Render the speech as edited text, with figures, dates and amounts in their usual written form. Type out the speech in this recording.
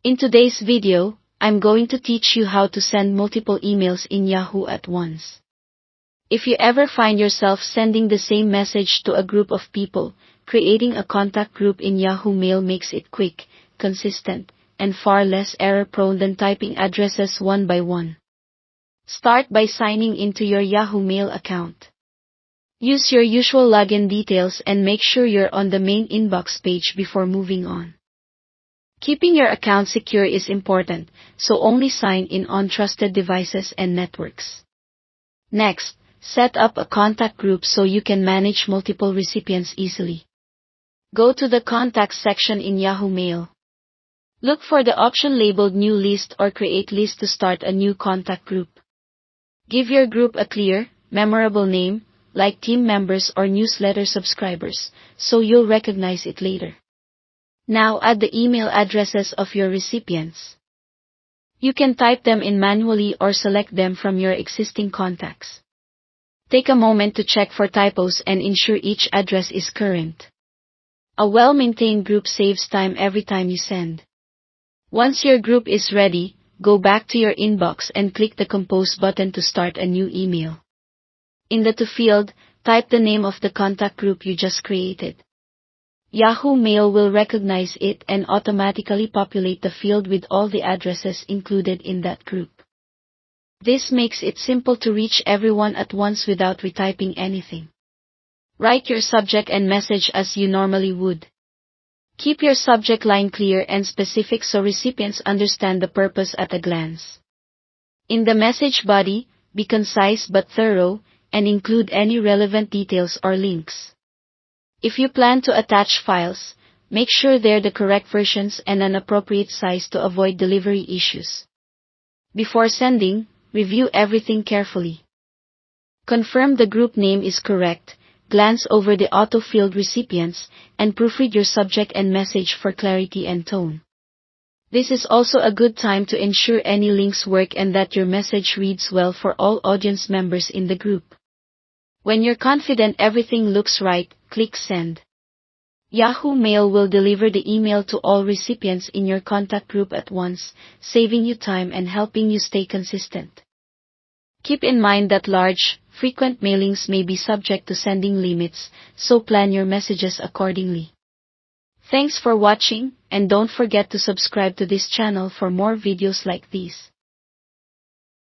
In today's video, I'm going to teach you how to send multiple emails in Yahoo at once. If you ever find yourself sending the same message to a group of people, creating a contact group in Yahoo Mail makes it quick, consistent, and far less error-prone than typing addresses one by one. Start by signing into your Yahoo Mail account. Use your usual login details and make sure you're on the main inbox page before moving on. Keeping your account secure is important, so only sign in on trusted devices and networks. Next, set up a contact group so you can manage multiple recipients easily. Go to the Contacts section in Yahoo Mail. Look for the option labeled New List or Create List to start a new contact group. Give your group a clear, memorable name, like team members or newsletter subscribers, so you'll recognize it later. Now add the email addresses of your recipients. You can type them in manually or select them from your existing contacts. Take a moment to check for typos and ensure each address is current. A well-maintained group saves time every time you send. Once your group is ready, go back to your inbox and click the Compose button to start a new email. In the To field, type the name of the contact group you just created. Yahoo Mail will recognize it and automatically populate the field with all the addresses included in that group. This makes it simple to reach everyone at once without retyping anything. Write your subject and message as you normally would. Keep your subject line clear and specific so recipients understand the purpose at a glance. In the message body, be concise but thorough, and include any relevant details or links. If you plan to attach files, make sure they're the correct versions and an appropriate size to avoid delivery issues. Before sending, review everything carefully. Confirm the group name is correct, glance over the auto-filled recipients, and proofread your subject and message for clarity and tone. This is also a good time to ensure any links work and that your message reads well for all audience members in the group. When you're confident everything looks right, click Send. Yahoo Mail will deliver the email to all recipients in your contact group at once, saving you time and helping you stay consistent. Keep in mind that large, frequent mailings may be subject to sending limits, so plan your messages accordingly. Thanks for watching, and don't forget to subscribe to this channel for more videos like these.